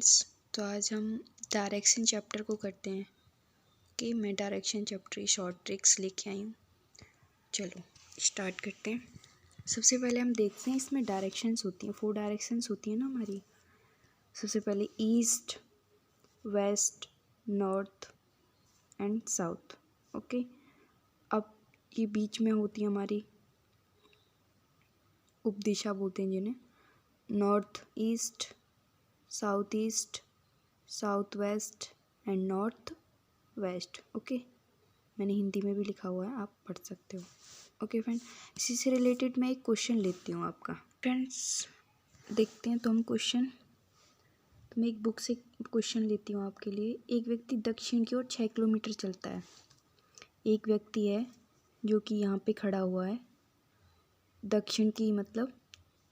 Friends, तो आज हम डायरेक्शन चैप्टर को करते हैं कि मैं डायरेक्शन चैप्टर की शॉर्ट ट्रिक्स लेके आई हूँ। चलो स्टार्ट करते हैं। सबसे पहले हम देखते हैं इसमें डायरेक्शंस होती हैं, 4 डायरेक्शंस होती हैं ना हमारी। सबसे पहले east, west, north and south. Okay, अब ये बीच में होती है हमारी उपदिशा बोलते हैं जिन्हें, north east, south east, south west and north west. Okay, मैंने हिंदी में भी लिखा हुआ है, आप पढ़ सकते हो। ओके फ्रेंड, इसी से रिलेटेड मैं एक क्वेश्चन लेती हूँ आपका। फ्रेंड्स देखते हैं तो हम क्वेश्चन, तो मैं एक बुक से क्वेश्चन लेती हूँ आपके लिए। एक व्यक्ति दक्षिण की ओर 6 किलोमीटर चलता है। एक व्यक्ति है जो कि यहाँ पे खड़ा हुआ है, दक्षिण की मतलब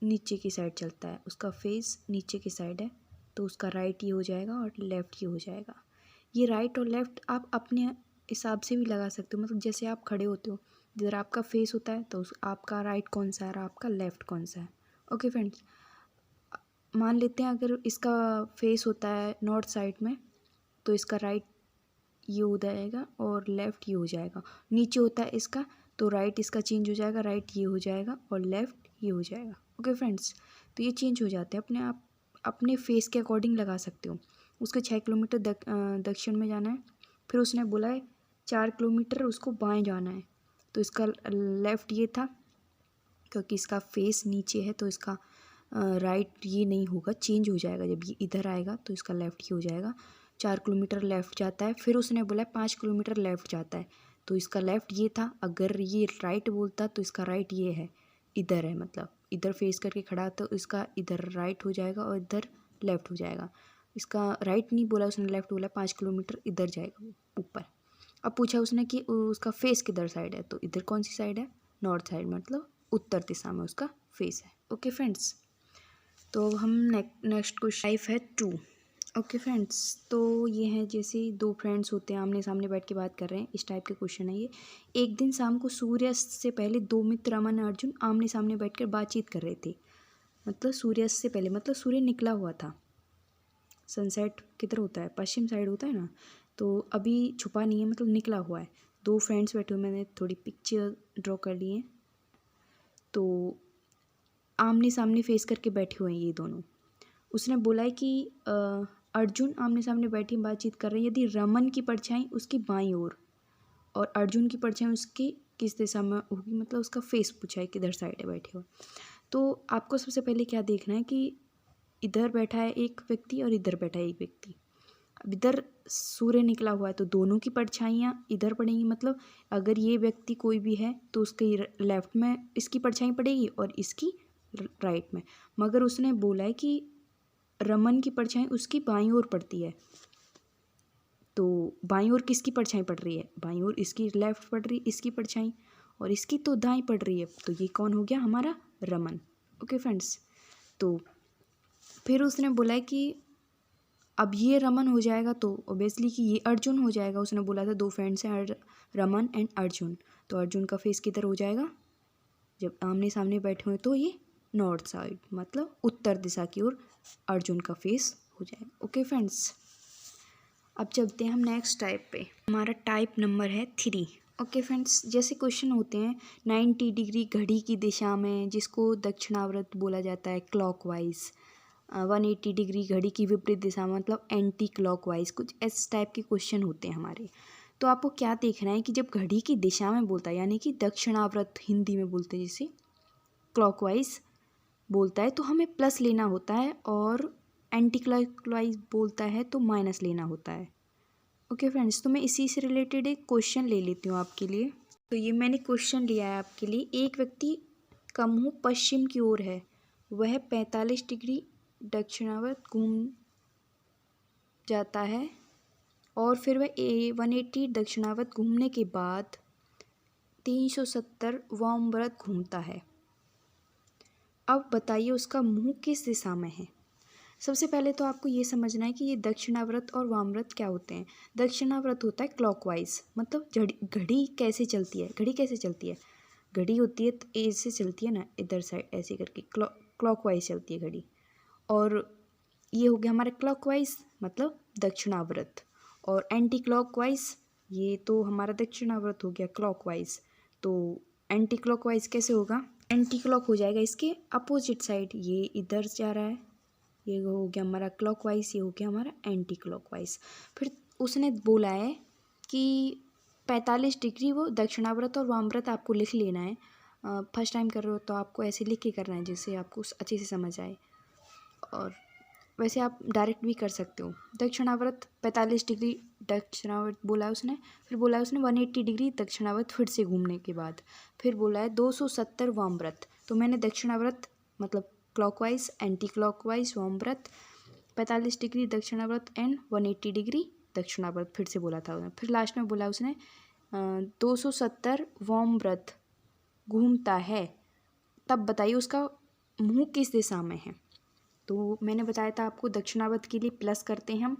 नीचे की साइड चलता है, उसका फेस नीचे की साइड है, तो उसका राइट ये हो जाएगा और लेफ़्ट ये हो जाएगा। ये राइट और लेफ़्ट आप अपने हिसाब से भी लगा सकते हो, मतलब जैसे आप खड़े होते हो, इधर आपका फेस होता है तो आपका राइट कौन सा है और आपका लेफ़्ट कौन सा है। ओके फ्रेंड्स, मान लेते हैं अगर इसका फेस होता है नॉर्थ साइड में, तो इसका राइट ये हो जाएगा और लेफ़्ट ये हो जाएगा। नीचे होता है इसका, तो राइट इसका चेंज हो जाएगा, राइट ये हो जाएगा और लेफ़्ट ये हो जाएगा। ओके फ्रेंड्स, तो ये चेंज हो जाते हैं, अपने आप अपने फेस के अकॉर्डिंग लगा सकते हो। उसके 6 किलोमीटर दक्षिण में जाना है, फिर उसने बोला है 4 किलोमीटर उसको बाएं जाना है, तो इसका लेफ़्ट ये था, क्योंकि इसका फेस नीचे है तो इसका राइट ये नहीं होगा, चेंज हो जाएगा। जब ये इधर आएगा तो इसका लेफ़्ट ये हो जाएगा। 4 किलोमीटर लेफ़्ट जाता है, फिर उसने बोला 5 किलोमीटर लेफ़्ट जाता है, तो इसका लेफ़्ट ये था। अगर ये राइट बोलता तो इसका राइट ये है, इधर है, मतलब इधर फेस करके खड़ा, तो इसका इधर राइट हो जाएगा और इधर लेफ़्ट हो जाएगा। इसका राइट नहीं बोला उसने, लेफ़्ट बोला, 5 किलोमीटर इधर जाएगा ऊपर। अब पूछा उसने कि उसका फेस किधर साइड है, तो इधर कौन सी साइड है, नॉर्थ साइड, मतलब उत्तर दिशा में उसका फेस है। ओके फ्रेंड्स, तो हम नेक्स्ट क्वेश्चन टाइप है 2। ओके फ्रेंड्स, तो ये है जैसे 2 फ्रेंड्स होते हैं, आमने सामने बैठ के बात कर रहे हैं, इस टाइप के क्वेश्चन है ये। एक दिन शाम को सूर्यास्त से पहले 2 मित्र अमन और अर्जुन आमने सामने बैठकर बातचीत कर रहे थे। मतलब सूर्यास्त से पहले, मतलब सूर्य निकला हुआ था। सनसेट किधर होता है, पश्चिम साइड होता है ना, तो अभी छुपा नहीं है, मतलब निकला हुआ है। 2 फ्रेंड्स बैठे हुए, मैंने थोड़ी पिक्चर ड्रॉ कर ली है, तो आमने सामने फेस करके बैठे हुए हैं ये दोनों। उसने बोला है कि अर्जुन आमने सामने बैठी बातचीत कर रहे हैं, यदि रमन की परछाई उसकी बाईं ओर और अर्जुन की परछाई उसकी किस दिशा में होगी, मतलब उसका फेस पूछा है किधर साइड है बैठे हुए। तो आपको सबसे पहले क्या देखना है कि इधर बैठा है एक व्यक्ति और इधर बैठा है एक व्यक्ति। अब इधर सूर्य निकला हुआ है तो दोनों की परछाइयाँ इधर पड़ेंगी, मतलब अगर ये व्यक्ति कोई भी है तो उसके लेफ्ट में इसकी परछाई पड़ेगी और इसकी राइट में। मगर उसने बोला है कि रमन की परछाई उसकी बाईं ओर पड़ती है, तो बाईं ओर किसकी परछाई पड़ रही है, बाईं ओर इसकी लेफ्ट पड़ रही है इसकी परछाई, और इसकी तो दाईं पड़ रही है, तो ये कौन हो गया, हमारा रमन। ओके फ्रेंड्स, तो फिर उसने बोला है कि अब ये रमन हो जाएगा तो ऑब्वियसली कि ये अर्जुन हो जाएगा। उसने बोला था 2 फ्रेंड्स हैं, रमन एंड अर्जुन, तो अर्जुन का फेस किधर हो जाएगा, जब आमने सामने बैठे हुए तो ये नॉर्थ साइड, मतलब उत्तर दिशा की ओर अर्जुन का फेस हो जाएगा। ओके फ्रेंड्स, अब चलते हैं हम नेक्स्ट टाइप पे। हमारा टाइप नंबर है 3। ओके फ्रेंड्स, जैसे क्वेश्चन होते हैं 90 डिग्री घड़ी की दिशा में, जिसको दक्षिणावर्त बोला जाता है, क्लॉकवाइज। 180 डिग्री घड़ी की विपरीत दिशा में, मतलब एंटी क्लॉकवाइज, कुछ इस टाइप के क्वेश्चन होते हैं हमारे। तो आपको क्या देखना है कि जब घड़ी की दिशा में बोलता है, यानी कि दक्षिणावर्त हिंदी में बोलते हैं, जैसे क्लॉकवाइज बोलता है तो हमें प्लस लेना होता है, और एंटी क्लॉकवाइज बोलता है तो माइनस लेना होता है। ओके फ्रेंड्स, तो मैं इसी से रिलेटेड एक क्वेश्चन ले लेती हूँ आपके लिए। तो ये मैंने क्वेश्चन लिया है आपके लिए। एक व्यक्ति का मुँह पश्चिम की ओर है, वह 45 डिग्री दक्षिणावर्त घूम जाता है, और फिर वह 180 दक्षिणावर्त घूमने के बाद 370 वामव्रत घूमता है। अब बताइए उसका मुंह किस दिशा में है। सबसे पहले तो आपको ये समझना है कि ये दक्षिणावर्त और वामव्रत क्या होते हैं। दक्षिणावर्त होता है क्लॉकवाइज, मतलब घड़ी कैसे चलती है, घड़ी कैसे चलती है, घड़ी होती है तो ऐसे चलती है ना, इधर साइड ऐसे करके क्लॉकवाइज चलती है घड़ी। और ये हो गया हमारा क्लॉकवाइज मतलब दक्षिणावर्त, और एंटी क्लॉकवाइज ये तो हमारा दक्षिणावर्त हो गया क्लॉकवाइज। तो एंटी क्लॉकवाइज कैसे होगा, एंटी क्लॉक हो जाएगा इसके अपोजिट साइड, ये इधर जा रहा है, ये हो गया हमारा क्लॉकवाइज, ये हो गया हमारा एंटी क्लॉकवाइज। फिर उसने बोला है कि 45 डिग्री वो दक्षिणावर्त और वामव्रत आपको लिख लेना है। फर्स्ट टाइम कर रहे हो तो आपको ऐसे लिख के करना है जिससे आपको अच्छे से समझ आए, और वैसे आप डायरेक्ट भी कर सकते हो। दक्षिणावर्त 45 डिग्री दक्षिणावर्त बोला है उसने, फिर बोला है उसने 180 डिग्री दक्षिणावर्त फिर से घूमने के बाद, फिर बोला है 270 वामव्रत। तो मैंने दक्षिणावर्त मतलब क्लॉकवाइज, एंटी क्लॉकवाइज, वामव्रत, 45 डिग्री दक्षिणावर्त एंड 180 डिग्री दक्षिणावर्त फिर से बोला था। फिर लास्ट में बोला उसने 270 वामव्रत घूमता है, तब बताइए उसका मुंह किस दिशा में है। तो मैंने बताया था आपको दक्षिणावर्त के लिए प्लस करते हैं हम,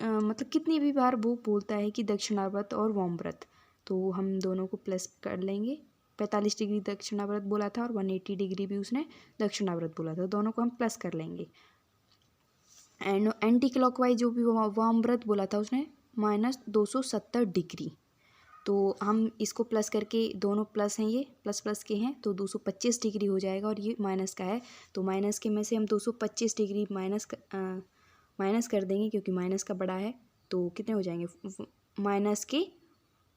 मतलब कितनी भी बार वो बोलता है कि दक्षिणावर्त और वामव्रत, तो हम दोनों को प्लस कर लेंगे। 45 डिग्री दक्षिणावर्त बोला था और 180 डिग्री भी उसने दक्षिणावर्त बोला था, दोनों को हम प्लस कर लेंगे। एंड एंटी क्लॉकवाइज जो भी वामव्रत बोला था उसने -270 डिग्री, तो हम इसको प्लस करके, दोनों प्लस हैं, ये प्लस प्लस के हैं, तो 225 डिग्री हो जाएगा, और ये माइनस का है, तो माइनस के में से हम 225 डिग्री माइनस कर देंगे क्योंकि माइनस का बड़ा है, तो कितने हो जाएंगे माइनस के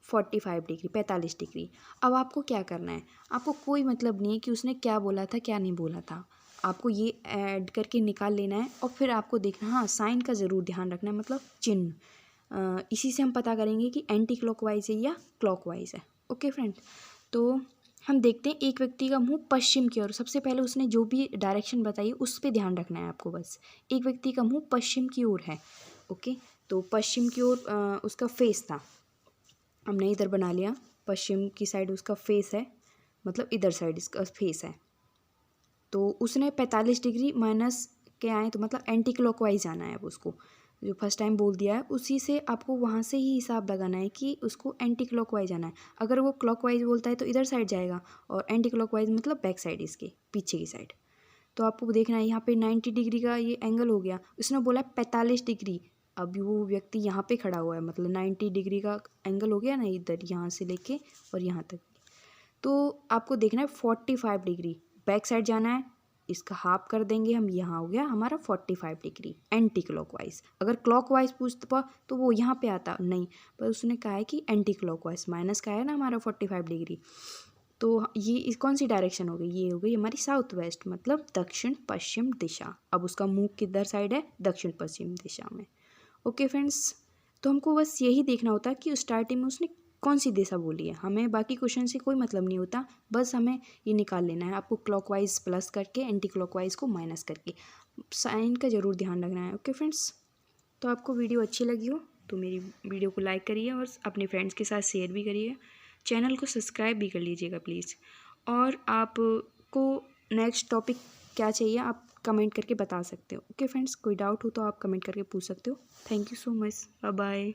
45 डिग्री, 45 डिग्री। अब आपको क्या करना है, आपको कोई मतलब नहीं है कि उसने क्या बोला था क्या नहीं बोला था, आपको ये ऐड करके निकाल लेना है, और फिर आपको देखना, हाँ साइन का ज़रूर ध्यान रखना है, मतलब चिन्ह, इसी से हम पता करेंगे कि एंटी क्लॉकवाइज है या क्लॉकवाइज है। ओके फ्रेंड, तो हम देखते हैं एक व्यक्ति का मुंह पश्चिम की ओर, सबसे पहले उसने जो भी डायरेक्शन बताई उस पर ध्यान रखना है आपको, बस एक व्यक्ति का मुंह पश्चिम की ओर है। ओके, तो पश्चिम की ओर उसका फेस था, हमने इधर बना लिया, पश्चिम की साइड उसका फेस है, मतलब इधर साइड इसका फेस है, तो उसने 45 डिग्री माइनस के आए, तो मतलब एंटी क्लॉकवाइज आना है अब उसको, जो फर्स्ट टाइम बोल दिया है उसी से आपको वहाँ से ही हिसाब लगाना है कि उसको एंटी क्लॉकवाइज आना है। अगर वो क्लॉकवाइज बोलता है तो इधर साइड जाएगा, और एंटी क्लॉकवाइज मतलब बैक साइड, इसके पीछे की साइड। तो आपको देखना है यहाँ पे 90 डिग्री का ये एंगल हो गया, उसने बोला 45 डिग्री, अभी वो व्यक्ति यहाँ पे खड़ा हुआ है, मतलब 90 डिग्री का एंगल हो गया ना, इधर यहाँ से लेके और यहाँ तक। तो आपको देखना है 45 डिग्री बैक साइड जाना है, इसका हाफ कर देंगे हम, यहाँ हो गया हमारा 45 डिग्री एंटी क्लॉकवाइज। अगर क्लॉकवाइज पूछता तो वो यहाँ पे आता नहीं, पर उसने कहा है कि एंटी क्लॉकवाइज, माइनस का है ना हमारा 45 डिग्री, तो ये कौन सी डायरेक्शन हो गई, ये हो गई हमारी साउथ वेस्ट मतलब दक्षिण पश्चिम दिशा। अब उसका मुंह किधर साइड है, दक्षिण पश्चिम दिशा में। ओके फ्रेंड्स, तो हमको बस यही देखना होता है कि स्टार्टिंग में उसने कौन सी दिशा बोली है, हमें बाकी क्वेश्चन से कोई मतलब नहीं होता, बस हमें ये निकाल लेना है। आपको क्लॉकवाइज प्लस करके, एंटी क्लॉकवाइज को माइनस करके, साइन का ज़रूर ध्यान रखना है। ओके फ्रेंड्स, तो आपको वीडियो अच्छी लगी हो तो मेरी वीडियो को लाइक करिए और अपने फ्रेंड्स के साथ शेयर भी करिए, चैनल को सब्सक्राइब भी कर लीजिएगा प्लीज़। और आपको नेक्स्ट टॉपिक क्या चाहिए आप कमेंट करके बता सकते हो। ओके फ्रेंड्स, कोई डाउट हो तो आप कमेंट करके पूछ सकते हो। Thank you so much, bye bye.